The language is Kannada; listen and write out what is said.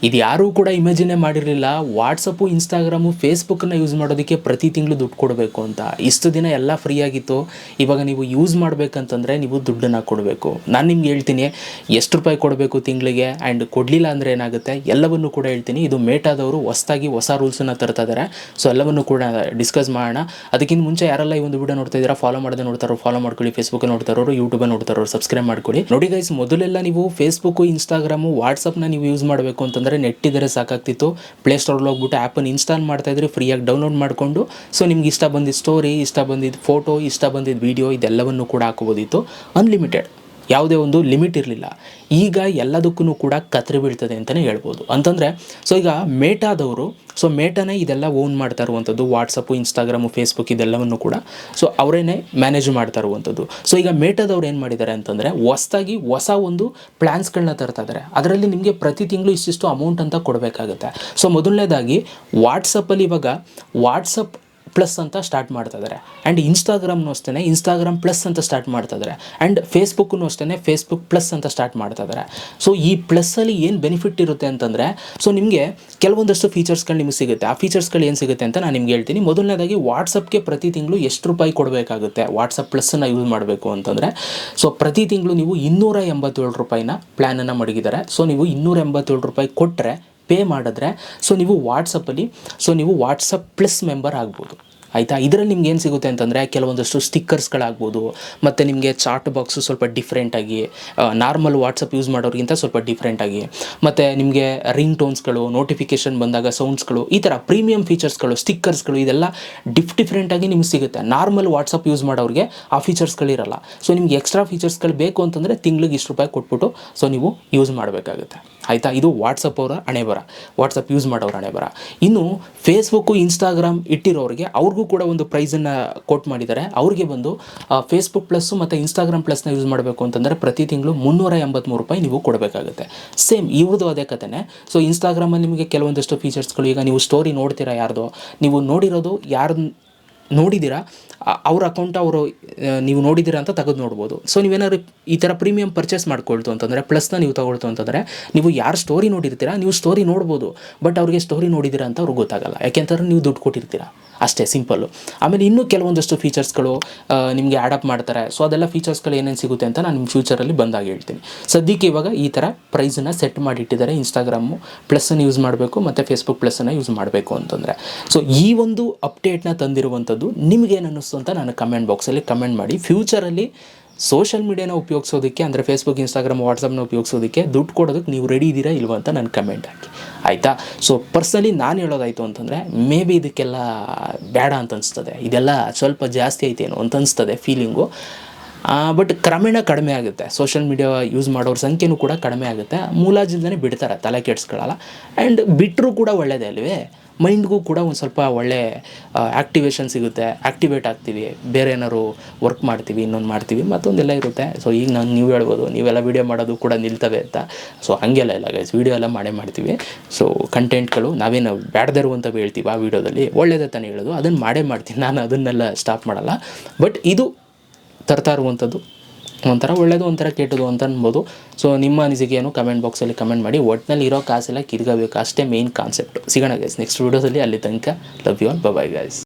ಇದು ಯಾರೂ ಕೂಡ ಇಮ್ಯಾಜಿನೇ ಮಾಡಿರಲಿಲ್ಲ. ವಾಟ್ಸಪ್ಪು, ಇನ್ಸ್ಟಾಗ್ರಾಮು, ಫೇಸ್ಬುಕ್ಕನ್ನು ಯೂಸ್ ಮಾಡೋದಕ್ಕೆ ಪ್ರತಿ ತಿಂಗಳು ದುಡ್ಡು ಕೊಡಬೇಕು ಅಂತ. ಇಷ್ಟು ದಿನ ಎಲ್ಲ ಫ್ರೀ ಆಗಿತ್ತು. ಇವಾಗ ನೀವು ಯೂಸ್ ಮಾಡಬೇಕಂತಂದರೆ ನೀವು ದುಡ್ಡನ್ನು ಕೊಡಬೇಕು. ನಾನು ನಿಮ್ಗೆ ಹೇಳ್ತೀನಿ ಎಷ್ಟು ರೂಪಾಯಿ ಕೊಡಬೇಕು ತಿಂಗಳಿಗೆ, ಆ್ಯಂಡ್ ಕೊಡಲಿಲ್ಲ ಅಂದರೆ ಏನಾಗುತ್ತೆ ಎಲ್ಲವನ್ನು ಕೂಡ ಹೇಳ್ತೀನಿ. ಇದು ಮೇಟಾದವರು ಹೊಸದಾಗಿ ಹೊಸ ರೂಲ್ಸನ್ನು ತರ್ತಾ ಇದ್ದಾರೆ. ಸೊ ಎಲ್ಲವನ್ನು ಕೂಡ ಡಿಸ್ಕಸ್ ಮಾಡೋಣ. ಅದಕ್ಕಿಂತ ಮುಂಚೆ ಯಾರೆಲ್ಲ ಈ ಒಂದು ವಿಡಿಯೋ ನೋಡ್ತಾ ಇದ್ದೀರಾ, ಫಾಲೋ ಮಾಡದೆ ನೋಡ್ತಾರೋ ಫಾಲೋ ಮಾಡ್ಕೊಳ್ಳಿ, ಫೇಸ್ಬುಕ್ಕಲ್ಲಿ ನೋಡ್ತಾರೋ ಯೂಟ್ಯೂಬಲ್ಲಿ ನೋಡ್ತಾರೋ ಸಬ್ಸ್ಕ್ರೈಬ್ ಮಾಡ್ಕೊಳ್ಳಿ. ನೋಡಿ ಗೈಸ್, ಮೊದಲೆಲ್ಲ ನೀವು ಫೇಸ್ಬುಕ್ಕು, ಇನ್ಸ್ಟಾಗ್ರಾಮು, ವಾಟ್ಸಪ್ನ ನೀವು ಯೂಸ್ ಮಾಡಬೇಕು ಅಂತಂದರೆ ನೆಟ್ ಇದ್ದರೆ ಸಾಕಾಗ್ತಿತ್ತು. ಪ್ಲೇಸ್ಟೋರಲ್ಲಿ ಹೋಗ್ಬಿಟ್ಟು ಆ್ಯಪನ್ನು ಇನ್ಸ್ಟಾಲ್ ಮಾಡ್ತಾಯಿದ್ರೆ ಫ್ರೀಯಾಗಿ ಡೌನ್ಲೋಡ್ ಮಾಡಿಕೊಂಡು ಸೊ ನಿಮ್ಗೆ ಇಷ್ಟ ಬಂದಿದ್ದ ಸ್ಟೋರಿ, ಇಷ್ಟ ಬಂದಿದ್ದ ಫೋಟೋ, ಇಷ್ಟ ಬಂದಿದ್ದ ವೀಡಿಯೋ ಇದೆಲ್ಲವನ್ನು ಕೂಡ ಹಾಕೋಬೋದಿತ್ತು. ಅನ್ಲಿಮಿಟೆಡ್, ಯಾವುದೇ ಒಂದು ಲಿಮಿಟ್ ಇರಲಿಲ್ಲ. ಈಗ ಎಲ್ಲದಕ್ಕೂ ಕೂಡ ಕತ್ತರಿ ಬೀಳ್ತದೆ ಅಂತಲೇ ಹೇಳ್ಬೋದು. ಅಂತಂದರೆ ಸೊ ಈಗ ಮೇಟಾದವರು, ಸೊ ಮೇಟಾನೇ ಇದೆಲ್ಲ ಓನ್ ಮಾಡ್ತಾ ಇರುವಂಥದ್ದು. ವಾಟ್ಸಪ್ಪು, ಇನ್ಸ್ಟಾಗ್ರಾಮು, ಫೇಸ್ಬುಕ್ ಇದೆಲ್ಲವನ್ನು ಕೂಡ ಸೊ ಅವರೇನೆ ಮ್ಯಾನೇಜ್ ಮಾಡ್ತಾ ಇರುವಂಥದ್ದು. ಸೊ ಈಗ ಮೇಟಾದವ್ರು ಏನು ಮಾಡಿದ್ದಾರೆ ಅಂತಂದರೆ ಹೊಸದಾಗಿ ಹೊಸ ಒಂದು ಪ್ಲ್ಯಾನ್ಸ್ಗಳನ್ನ ತರ್ತಾ ಇದ್ದಾರೆ. ಅದರಲ್ಲಿ ನಿಮಗೆ ಪ್ರತಿ ತಿಂಗಳು ಇಷ್ಟಿಷ್ಟು ಅಮೌಂಟ್ ಅಂತ ಕೊಡಬೇಕಾಗುತ್ತೆ. ಸೊ ಮೊದಲನೇದಾಗಿ ವಾಟ್ಸಪ್ಪಲ್ಲಿ ಇವಾಗ ವಾಟ್ಸಪ್ ಪ್ಲಸ್ ಅಂತ ಸ್ಟಾರ್ಟ್ ಮಾಡ್ತಾ ಇದ್ದಾರೆ. ಆ್ಯಂಡ್ ಇನ್ಸ್ಟಾಗ್ರಾಮ್ನೂ ಅಷ್ಟೇ ಇನ್ಸ್ಟಾಗ್ರಾಮ್ ಪ್ಲಸ್ ಅಂತ ಸ್ಟಾರ್ಟ್ ಮಾಡ್ತಾ ಇದ್ದಾರೆ. ಆ್ಯಂಡ್ ಫೇಸ್ಬುಕ್ಕೂ ಅಷ್ಟೇ ಫೇಸ್ಬುಕ್ ಪ್ಲಸ್ ಅಂತ ಸ್ಟಾರ್ಟ್ ಮಾಡ್ತಾ ಇದ್ದಾರೆ. ಸೊ ಈ ಪ್ಲಸ್ಸಲ್ಲಿ ಏನು ಬೆನಿಫಿಟ್ ಇರುತ್ತೆ ಅಂತಂದರೆ ಸೊ ನಿಮಗೆ ಕೆಲವೊಂದಷ್ಟು ಫೀಚರ್ಸ್ಗಳು ನಿಮಗೆ ಸಿಗುತ್ತೆ. ಆ ಫೀಚರ್ಸ್ಗಳು ಏನು ಸಿಗುತ್ತೆ ಅಂತ ನಾನು ನಿಮ್ಗೆ ಹೇಳ್ತೀನಿ. ಮೊದಲನೇದಾಗಿ ವಾಟ್ಸಪ್ಗೆ ಪ್ರತಿ ತಿಂಗಳು ಎಷ್ಟು ರೂಪಾಯಿ ಕೊಡಬೇಕಾಗುತ್ತೆ ವಾಟ್ಸಪ್ ಪ್ಲಸ್ಸನ್ನು ಯೂಸ್ ಮಾಡಬೇಕು ಅಂತಂದರೆ ಸೊ ಪ್ರತಿ ತಿಂಗಳು ನೀವು 287 ರೂಪಾಯಿನ ಪ್ಲ್ಯಾನನ್ನು ಮಡಗಿದ್ದಾರೆ. ಸೊ ನೀವು 287 ರೂಪಾಯಿ ಕೊಟ್ಟರೆ, ಪೇ ಮಾಡಿದ್ರೆ ಸೊ ನೀವು ವಾಟ್ಸಪ್ಪಲ್ಲಿ ಸೊ ನೀವು ವಾಟ್ಸಪ್ ಪ್ಲಸ್ ಮೆಂಬರ್ ಆಗ್ಬೋದು. ಆಯಿತಾ? ಇದರಲ್ಲಿ ನಿಮ್ಗೆ ಏನು ಸಿಗುತ್ತೆ ಅಂತಂದರೆ ಕೆಲವೊಂದಷ್ಟು ಸ್ಟಿಕ್ಕರ್ಸ್ಗಳಾಗ್ಬೋದು, ಮತ್ತು ನಿಮಗೆ ಚಾಟ್ ಬಾಕ್ಸು ಸ್ವಲ್ಪ ಡಿಫ್ರೆಂಟಾಗಿ, ನಾರ್ಮಲ್ ವಾಟ್ಸಪ್ ಯೂಸ್ ಮಾಡೋರಿಗಿಂತ ಸ್ವಲ್ಪ ಡಿಫ್ರೆಂಟಾಗಿ, ಮತ್ತು ನಿಮಗೆ ರಿಂಗ್ ಟೋನ್ಸ್ಗಳು, ನೋಟಿಫಿಕೇಷನ್ ಬಂದಾಗ ಸೌಂಡ್ಸ್ಗಳು, ಈ ಥರ ಪ್ರೀಮಿಯಂ ಫೀಚರ್ಸ್ಗಳು, ಸ್ಟಿಕ್ಕರ್ಸ್ಗಳು ಇದೆಲ್ಲ ಡಿಫ್ರೆಂಟಾಗಿ ನಿಮ್ಗೆ ಸಿಗುತ್ತೆ. ನಾರ್ಮಲ್ ವಾಟ್ಸಪ್ ಯೂಸ್ ಮಾಡೋರಿಗೆ ಆ ಫೀಚರ್ಸ್ಗಳಿರಲ್ಲ. ಸೊ ನಿಮ್ಗೆ ಎಕ್ಸ್ಟ್ರಾ ಫೀಚರ್ಸ್ಗಳು ಬೇಕು ಅಂತಂದರೆ ತಿಂಗ್ಳಿಗೆ ಇಷ್ಟು ರೂಪಾಯಿ ಕೊಟ್ಬಿಟ್ಟು ಸೊ ನೀವು ಯೂಸ್ ಮಾಡಬೇಕಾಗುತ್ತೆ. ಆಯಿತಾ? ಇದು ವಾಟ್ಸಪ್ ಅವರ ಹಣೆಬರ, ವಾಟ್ಸಪ್ ಯೂಸ್ ಮಾಡೋರ ಹಣೆಬರ. ಇನ್ನು ಫೇಸ್ಬುಕ್ಕು, ಇನ್ಸ್ಟಾಗ್ರಾಮ್ ಇಟ್ಟಿರೋರಿಗೆ ಅವ್ರಿಗೂ ಕೂಡ ಒಂದು ಪ್ರೈಸನ್ನು ಕೋಟ್ ಮಾಡಿದ್ದಾರೆ. ಅವ್ರಿಗೆ ಬಂದು ಫೇಸ್ಬುಕ್ ಪ್ಲಸ್ಸು ಮತ್ತು ಇನ್ಸ್ಟಾಗ್ರಾಮ್ ಪ್ಲಸ್ನ ಯೂಸ್ ಮಾಡಬೇಕು ಅಂತಂದರೆ ಪ್ರತಿ ತಿಂಗಳು 383 ರೂಪಾಯಿ ನೀವು ಕೊಡಬೇಕಾಗುತ್ತೆ. ಸೇಮ್ ಇವ್ರದ್ದು ಅದೇ ಕಥೆನೇ. ಸೊ ಇನ್ಸ್ಟಾಗ್ರಾಮಲ್ಲಿ ನಿಮಗೆ ಕೆಲವೊಂದಷ್ಟು ಫೀಚರ್ಸ್ಗಳು, ಈಗ ನೀವು ಸ್ಟೋರಿ ನೋಡ್ತೀರಾ, ಯಾರ್ದೋ ನೀವು ನೋಡಿರೋದು ಯಾರು ನೋಡಿದ್ದೀರಾ ಅವ್ರ ಅಕೌಂಟ್ ಅವರು ನೀವು ನೋಡಿದ್ದೀರಾ ಅಂತ ತೆಗೆದು ನೋಡ್ಬೋದು. ಸೊ ನೀವೇನಾದ್ರು ಈ ಥರ ಪ್ರೀಮಿಯಂ ಪರ್ಚೇಸ್ ಮಾಡ್ಕೊಳ್ತು ಅಂತಂದರೆ, ಪ್ಲಸ್ನ ನೀವು ತೊಗೊಳ್ತು ಅಂತಂದರೆ, ನೀವು ಯಾರು ಸ್ಟೋರಿ ನೋಡಿರ್ತೀರಾ ನೀವು ಸ್ಟೋರಿ ನೋಡ್ಬೋದು, ಬಟ್ ಅವ್ರಿಗೆ ಸ್ಟೋರಿ ನೋಡಿದ್ದೀರಾ ಅಂತ ಅವ್ರಿಗೆ ಗೊತ್ತಾಗಲ್ಲ. ಯಾಕೆಂತಂದ್ರೆ ನೀವು ದುಡ್ಡು ಕೊಟ್ಟಿರ್ತೀರಾ ಅಷ್ಟೇ, ಸಿಂಪಲ್ಲು. ಆಮೇಲೆ ಇನ್ನೂ ಕೆಲವೊಂದಷ್ಟು ಫೀಚರ್ಸ್ಗಳು ನಿಮಗೆ ಆ್ಯಡಪ್ ಮಾಡ್ತಾರೆ. ಸೊ ಅದೆಲ್ಲ ಫೀಚರ್ಸ್ಗಳು ಏನೇನು ಸಿಗುತ್ತೆ ಅಂತ ನಾನು ನಿಮ್ಮ ಫ್ಯೂಚರಲ್ಲಿ ಬಂದಾಗ ಹೇಳ್ತೀನಿ. ಸದ್ಯಕ್ಕೆ ಇವಾಗ ಈ ಥರ ಪ್ರೈಸನ್ನು ಸೆಟ್ ಮಾಡಿಟ್ಟಿದ್ದಾರೆ. ಇನ್ಸ್ಟಾಗ್ರಾಮು ಪ್ಲಸ್ಸನ್ನು ಯೂಸ್ ಮಾಡಬೇಕು ಮತ್ತು ಫೇಸ್ಬುಕ್ ಪ್ಲಸ್ಸನ್ನು ಯೂಸ್ ಮಾಡಬೇಕು ಅಂತಂದರೆ. ಸೊ ಈ ಒಂದು ಅಪ್ಡೇಟ್ನ ತಂದಿರುವಂಥದ್ದು ನಿಮಗೇನು ಅನ್ನಿಸ್ತು ಅಂತ ನಾನು ಕಮೆಂಟ್ ಬಾಕ್ಸಲ್ಲಿ ಕಮೆಂಟ್ ಮಾಡಿ. ಫ್ಯೂಚರಲ್ಲಿ ಸೋಷಲ್ ಮೀಡಿಯಾನ ಉಪಯೋಗಿಸೋದಕ್ಕೆ, ಅಂದರೆ ಫೇಸ್ಬುಕ್, ಇನ್ಸ್ಟಾಗ್ರಾಮ್, ವಾಟ್ಸಪ್ನ ಉಪಯೋಗಿಸೋದಕ್ಕೆ ದುಡ್ಡು ಕೊಡೋದಕ್ಕೆ ನೀವು ರೆಡಿ ಇದ್ದೀರಾ ಇಲ್ವಾ ಅಂತ ನಾನು ಕಮೆಂಟ್ ಹಾಕಿ, ಆಯಿತಾ? ಸೊ ಪರ್ಸ್ನಲಿ ನಾನು ಹೇಳೋದಾಯಿತು ಅಂತಂದರೆ ಮೇ ಬಿ ಇದಕ್ಕೆಲ್ಲ ಬೇಡ ಅಂತ ಅನಿಸ್ತದೆ, ಇದೆಲ್ಲ ಸ್ವಲ್ಪ ಜಾಸ್ತಿ ಐತೇನೋ ಅಂತ ಅನಿಸ್ತದೆ ಫೀಲಿಂಗು. ಬಟ್ ಕ್ರಮೇಣ ಕಡಿಮೆ ಆಗುತ್ತೆ. ಸೋಷಲ್ ಮೀಡಿಯಾ ಯೂಸ್ ಮಾಡೋರ ಸಂಖ್ಯೆನೂ ಕೂಡ ಕಡಿಮೆ ಆಗುತ್ತೆ. ಮೂಲಾಜಿಲ್ದೇ ಬಿಡ್ತಾರೆ, ತಲೆ ಕೆಡಿಸ್ಕೊಳ್ಳಲ್ಲ. ಆ್ಯಂಡ್ ಬಿಟ್ಟರೂ ಕೂಡ ಒಳ್ಳೆಯದೇ ಅಲ್ವೇ, ಮೈಂಡ್ಗೂ ಕೂಡ ಒಂದು ಸ್ವಲ್ಪ ಒಳ್ಳೆ ಆ್ಯಕ್ಟಿವೇಶನ್ ಸಿಗುತ್ತೆ, ಆ್ಯಕ್ಟಿವೇಟ್ ಆಗ್ತೀವಿ, ಬೇರೆ ಏನಾದ್ರು ವರ್ಕ್ ಮಾಡ್ತೀವಿ, ಇನ್ನೊಂದು ಮಾಡ್ತೀವಿ, ಮತ್ತೊಂದೆಲ್ಲ ಇರುತ್ತೆ. ಸೊ ಈಗ ನೀವು ಹೇಳ್ಬೋದು ನೀವೆಲ್ಲ ವೀಡಿಯೋ ಮಾಡೋದು ಕೂಡ ನಿಲ್ತವೆ ಅಂತ. ಸೊ ಹಾಗೆಲ್ಲ ಇಲ್ಲ ಗೈಸ್, ವೀಡಿಯೋ ಎಲ್ಲ ಮಾಡೇ ಮಾಡ್ತೀವಿ. ಸೊ ಕಂಟೆಂಟ್ಗಳು ನಾವೇನು ಬೇಡದೇ ಇರುವಂಥವು ಹೇಳ್ತೀವಿ ಆ ವೀಡಿಯೋದಲ್ಲಿ, ಒಳ್ಳೆಯದೇ ತಾನೇ ಹೇಳೋದು, ಅದನ್ನು ಮಾಡೇ ಮಾಡ್ತೀನಿ ನಾನು, ಅದನ್ನೆಲ್ಲ ಸ್ಟಾಪ್ ಮಾಡಲ್ಲ. ಬಟ್ ಇದು ತರ್ತಾ ಇರುವಂಥದ್ದು ಒಂಥರ ಒಳ್ಳೆಯದು, ಒಂಥರ ಕೆಟ್ಟದು ಅಂತ ಅನ್ಬೋದು. ಸೊ ನಿಮ್ಮ ಅನಿಸಿಕೆಯನ್ನು ಕಮೆಂಟ್ ಬಾಕ್ಸಲ್ಲಿ ಕಮೆಂಟ್ ಮಾಡಿ. ಒಟ್ಟಿನಲ್ಲಿ ಇರೋ ಕಾಸೆಲ್ಲ ಕಿರ್ಗಬೇಕು, ಅಷ್ಟೇ ಮೇಯ್ನ್ ಕಾನ್ಸೆಪ್ಟು. ಸಿಗೋಣ ಗೈಸ್ ನೆಕ್ಸ್ಟ್ ವೀಡಿಯೋದಲ್ಲಿ. ಅಲ್ಲಿ ತನಕ love you all, bye bye guys.